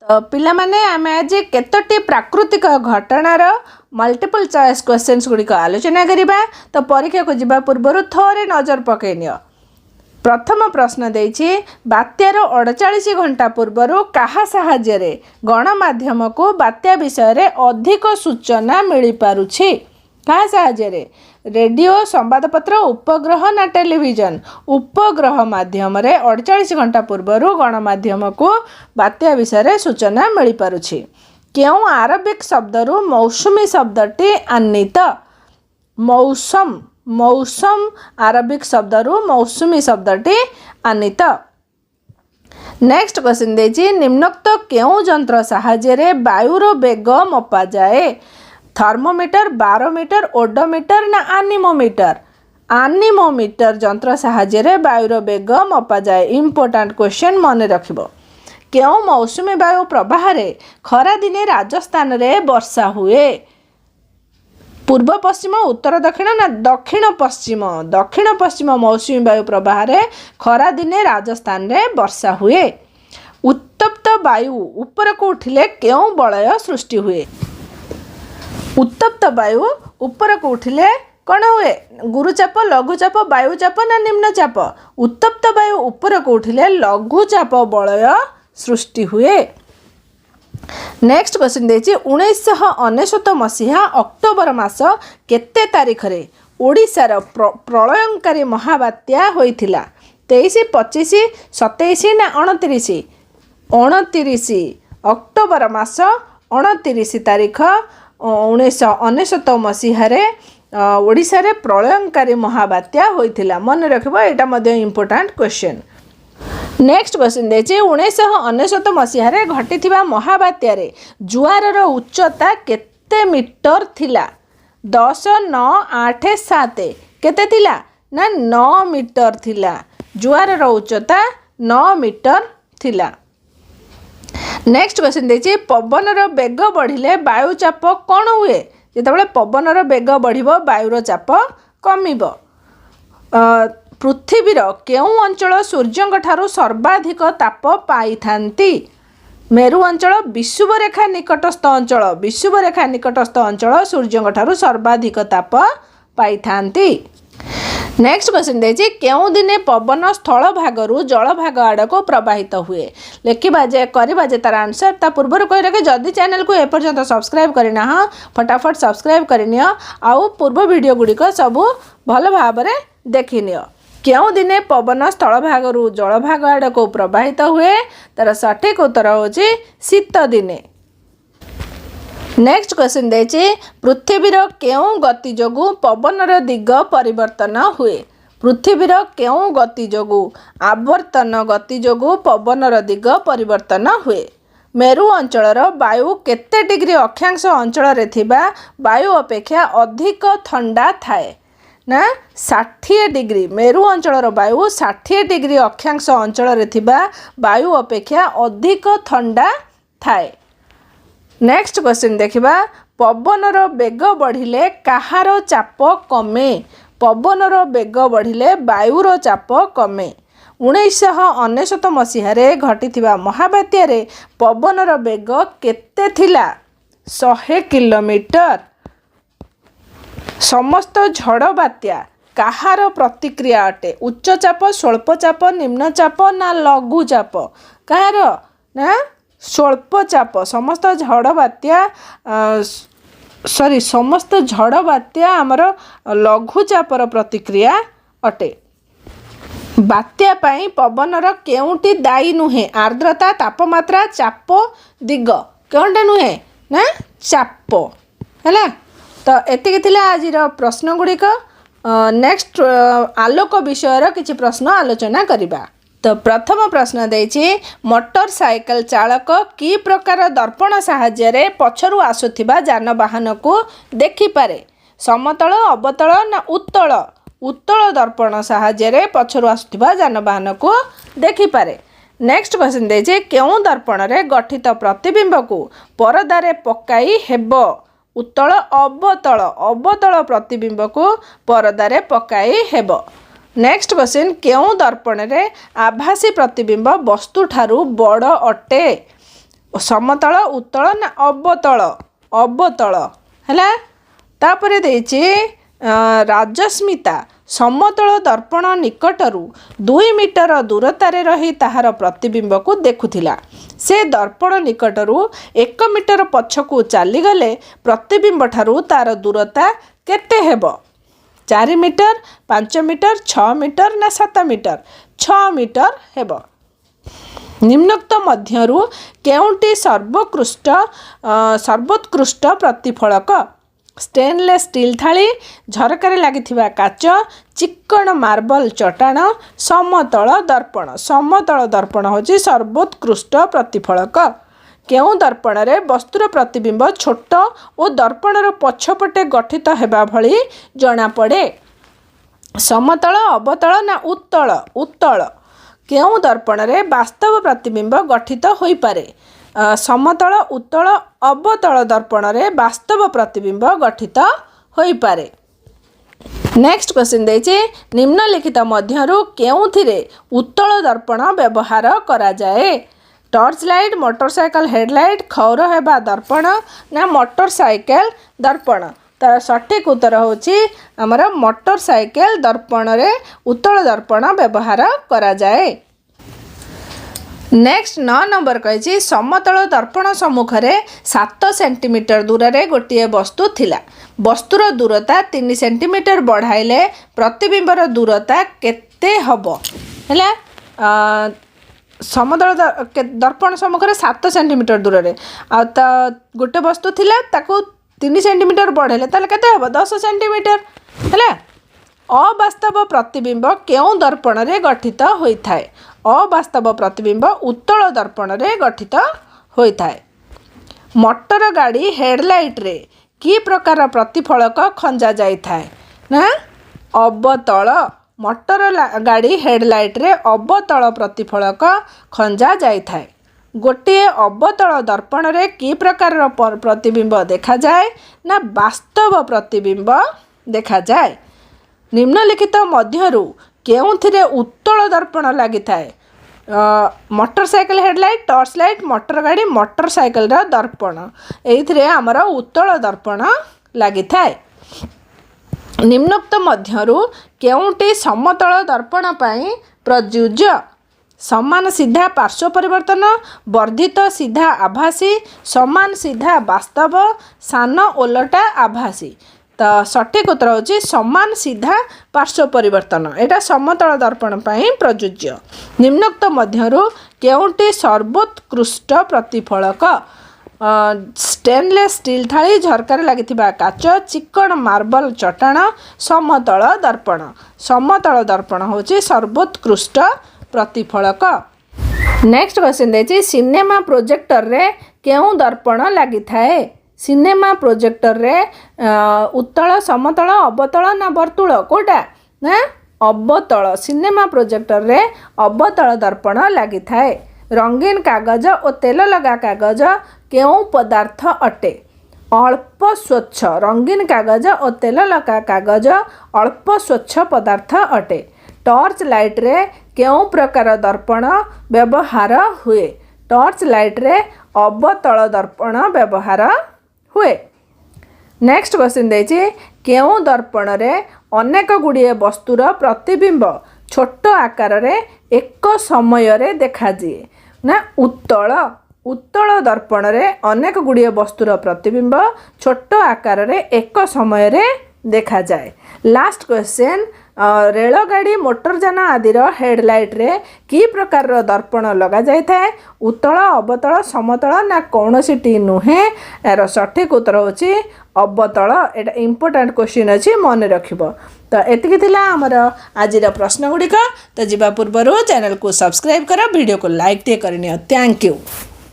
तो पिला माने आमे आज केतोटी प्राकृतिक घटनार मल्टीपल चॉइस क्वेश्चंस गुड़िक आलोचना करिबा। तो परीक्षा को जिबा पूर्व थोड़े नजर पकईनियो। प्रथम प्रश्न देछि बात्यार 48 घंटा पूर्व कहा साहाय्य गणमाध्यम को बात्या विषय रे अधिक सूचना मिल पारुछि। कहा साहाय्य रेडियो संवादपत्र उपग्रह ना टेलीविजन उपग्रह माध्यम रे 48 घंटा पूर्व गणमाध्यम को बात्या विषय रे सूचना मिल पारुछि। क्यों आरबिक शब्दरू मौसुमी शब्दटी आन्वित। मौसम मौसम आरबिक शब्दरू मौसुमी शब्दटी आन्वित। नेक्स्ट क्वेश्चन देछि निम्नोक्त केउं यंत्र साहाय्य वायुर बेग मपा जाए। थर्मोमीटर बारोमीटर ओडोमीटर ना आनिमोमीटर। आनिमोमीटर यंत्र साहाय्य वायुर बेग मपा जाए। इंपोर्टेंट क्वेश्चन मन रखिबो। केउं मौसुमी वायु प्रवाह रे खरा दिने राजस्थान रे वर्षा हुए। पूर्व पश्चिम उत्तर दक्षिण ना दक्षिण पश्चिम मौसुमी वायु प्रवाह रे खरा दिने राजस्थान रे वर्षा हुए। उत्तप्त वायु ऊपर को उठिले केउं बलय सृष्टि हुए। उत्तप्त वायु ऊपर को उठिले कौन हुए। गुरुचाप लघुचाप वायुचाप ना निम्नचाप। उत्तप्त वायु ऊपर को उठिले लघुचाप बलय सृष्टि हुए। नेक्स्ट क्वेश्चन देछि 1999 मसीहा अक्टोबर मास केते तारिख रे ओडिशार प्रलयंकारी महाबात्या होइथिला। 23 25 27 ना 29। 29 अक्टोबर मास 29 तारिख 1999 मसीहा रे ओडिशा रे प्रलयंकारी महाबात्या होइथिला। मन रखिबो एटा मध्ये इंपोर्टेंट क्वेश्चन। नेक्स्ट क्वेश्चन देछि 1999 मसीहा रे घटिथिबा महाबात्या रे जुआरर उच्चता केते मीटर थिला। 10 9 8 7 केते थिला ना 9 मीटर थिला। जुआरर उच्चता 9 मीटर थिला। नेक्स्ट क्वेश्चन देछि पवनर बेग बढ़िले वायुचाप कौन हुए। जेतेबेले पवनर बेग बढ़िबो वायुर चाप कमिबो। पृथ्वीर केउं अंचल सूर्यंक ठारू सर्वाधिक ताप पाई थांती। मेरु अंचल विषुवरेखा निकटस्थ अंचल सूर्यंक ठारू सर्वाधिक ताप पाई थांती। नेक्स्ट क्वेश्चन देछि केउं दिने पवन स्थल भागरू जल भाग आड़ को प्रवाहित हुए। लिखिबा जे करिबा जे तार आंसर ता पूर्व कहि रखे जदि चैनल को ए पर्यंत सब्सक्राइब करिना फटाफट सब्सक्राइब करिनियो आउ पूर्व वीडियो गुडी को सब भल भाबरे देखिनियो। केउं दिने पवन स्थल भागरू जल भाग आड़ को प्रवाहित हुए तार सठिक उत्तर होछि शीत दिने। नेक्स्ट क्वेश्चन देछि पृथ्वीर केउं गति जोगु पवनर दिग परिवर्तन हुए। पृथ्वीर केउं गति जोगु आवर्तन गति जोगु पवनर दिग परिवर्तन हुए। मेरु अंचलर वायु केते डिग्री अक्षांश अंचल रे थिबा वायु अपेक्षा अधिक ठंडा थाए ना 60 डिग्री। मेरु अंचलर वायु 60 डिग्री अक्षांश अंचल रे थिबा वायु अपेक्षा अधिक ठंडा थाए। नेक्स्ट क्वेश्चन देखिबा पवनर बेग बढ़िले कहार चाप कमे। पवनर बेग बढ़िले वायुर चाप कमे। 1999 मसीहा रे घटिथिबा महाबात्या रे पवनर बेग केते थिला 100 किलोमीटर। समस्त झड़ बात्या कहार प्रतिक्रिया अटे। उच्चचाप स्वल्पचाप निम्नचाप ना लघुचाप। कहार ना स्वल्पचाप। समस्त झड़ बात्या समस्त झड़ बात्या आमर लघुचापर प्रतिक्रिया अटे। बात्या पाई पवनर केउंटी दायी नुहे। आर्द्रता तापमात्रा चाप दिग केउंटा नुहे ना चाप हैला। तो एतिक थिला आजिर प्रश्न गुड़िक। नेक्स्ट आलोक विषयर किछि प्रश्न आलोचना करिबा। तो प्रथम प्रश्न देछि मोटरसाइकल चालक की प्रकार दर्पण साहाय्य रे पछरु आसुथिबा जानवाहन को देखि पारे। समतल अवतल ना उत्तल। उत्तल दर्पण साहाय्य रे पछरु आसुथिबा जानवाहन को देखि पारे। नेक्स्ट क्वेश्चन देछि केउं दर्पण रे गठित प्रतिबिंब को परदा रे पकाई हेबो। उत्तल अवतल। अवतल प्रतिबिंब को परदा रे पकाई हेबो। नेक्स्ट क्वेश्चन केउं दर्पण रे आभासी प्रतिबिंब वस्तु ठारू बड़ अटे। समतल उत्तल ना अवतल अवतल है तापर देछि राजस्मिता समतल दर्पण निकटरू 2 मीटर दूरतार रही ताहार प्रतिबिंब को देखुथिला से दर्पण निकटरू 1 मीटर पछकू चलीगले प्रतिबिंब ठारू तार दूरता केते हेबो 4 मीटर 5 मीटर 6 मीटर ना 7 मीटर 6 मीटर हेबो। निम्नोक्त मध्यरू केउंटी सर्वोत्कृष्ट प्रतिफलक स्टेनलेस स्टील थाली झरकार लगी काच चिक्कण मार्बल चट्टाण समतल दर्पण होची सर्वोत्कृष्ट प्रतिफलक। केउं दर्पण रे वस्तुर प्रतिबिंब छोट और दर्पणर पछपटे गठित हेबा भली जना पड़े समतल अवतल ना उत्तल उत्तल। केउं दर्पण रे वास्तव प्रतिबिंब गठित होई पारे समतल उत्तल अवतल दर्पण रे वास्तव प्रतिबिंब गठित होई पारे। नेक्स्ट क्वेश्चन देछि निम्नलिखित मध्यरु केउथिरे उत्तल दर्पण व्यवहार करा जाए टॉर्च लाइट मोटरसाइकल हेडलाइट खौर हेबा दर्पण ना मोटरसाइकल दर्पण। तार सठिक उत्तर होछि हमर मोटरसाइकल दर्पण रे उत्तल दर्पण व्यवहार करा जाए। नेक्स्ट 9 नंबर कही समतल दर्पण सम्मुख 7 सेंटीमीटर दूर रे गोटे वस्तु थिला वस्तुर दूरता 3 सेंटीमीटर बढ़ाइले प्रतिबिंबर दूरता केते हबो हैला समतल दर्पण सम्मुख 7 सेंटीमीटर दूर रे आ गोटे वस्तु थिला ताको 3 सेंटीमीटर बढ़ाइले ताले केते हबो 10 सेंटीमीटर हैला। अवास्तव प्रतिबिंब केउं दर्पण रे गठित होइथाय अवास्तव प्रतिबिंब उत्तल दर्पण रे गठित होइथाय। मोटर गाड़ी हेडलाइट रे की प्रकार प्रतिफलक खंजा जाइथाय ना अवतल मोटर गाड़ी हेडलाइट रे अवतल प्रतिफलक खंजा जाइथाय। गोटे अवतल दर्पण रे की प्रकार प्रतिबिंब देखा जाए ना वास्तव प्रतिबिंब देखा जाए। निम्नलिखित मध्यरु केउथिरे उत्तल दर्पण लगी थाए motorcycle headlight torch light motor गाड़ी मोटरसाइकल दर्पण एइथिरे हमर उत्तल दर्पण लगी थाए। निम्नोक्त मध्यरु केउंटी समतल दर्पण पई प्रयुज्य समान सीधा पार्श्व परिवर्तन वर्धित सीधा आभासी समान सीधा वास्तव सान ओलटा आभासी। तो सठिक उत्तर होची समान सीधा पार्श्व परिवर्तन एटा समतल दर्पण पई प्रयुज्य। निम्नोक्त मध्यरु केउंटी सर्वोत्कृष्ट प्रतिफलक स्टेनलेस स्टील थाली झरकार लगी काच चिक्कण मार्बल चट्टाण समतल दर्पण होची सर्वोत्कृष्ट प्रतिफलक। नेक्स्ट क्वेश्चन देछि सिनेमा प्रोजेक्टर रे केउं दर्पण लगी थाए सिनेमा प्रोजेक्टर रे उत्तल समतल अवतल ना वर्तुल कोटा ना अवतल सिनेमा प्रोजेक्टर रे अवतल दर्पण लगी थाए। रंगीन कागज और तेल लगा कागज केउं पदार्थ अटे अल्प स्वच्छ रंगीन कागज और तेल लगा कागज अल्प स्वच्छ पदार्थ अटे। टॉर्च लाइट रे केउं प्रकार दर्पण व्यवहार हुए टॉर्च लाइट रे अवतल दर्पण व्यवहार हुए। नेक्स्ट क्वेश्चन देछि केउं दर्पण रे अनेक गुड़िए वस्तुर प्रतिबिंब छोट आकार रे एक समय रे देखा जाए ना उत्तल दर्पण रे अनेक गुड़िए वस्तुर प्रतिबिंब छोट आकार रे एक समय रे देखा जाए। लास्ट क्वेश्चन रेलगाड़ी मोटरयान आदिर हेडलाइट रे की प्रकार दर्पण लगा जाए थाए उत्तल अवतल समतल ना कौनसीटी नुहे यार सठिक उत्तर होची अवतल। एटा इंपोर्टेंट क्वेश्चन अच्छी मन रखिबो। तो एतिकी थिला हमर आजिर प्रश्न गुड़िक तो जीवा पूर्व चैनल को सब्सक्राइब कर वीडियो को लाइक टे करनियो। Thank you.